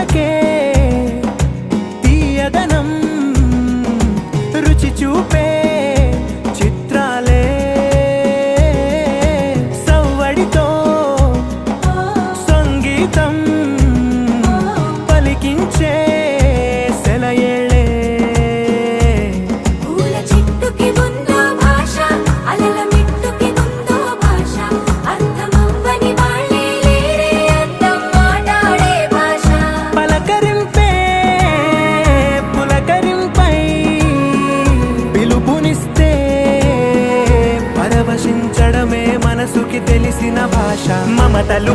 పలకే తీయదనం రుచి చూపే చిత్రాలే సవ్వడితో సంగీతం పలికించే సెలయేళే పూల చెట్టుకి ఉందో భాష అలల మిట్టుకి ఉందో భాష అర్థమవ్వని వాళ్ళే లేరే అందం మాట్లాడే భాష పలకరింపే పులకరింపై పిలుపునిస్తే పరవశించడమే మనసుకి తెలిసిన భాష మమతలు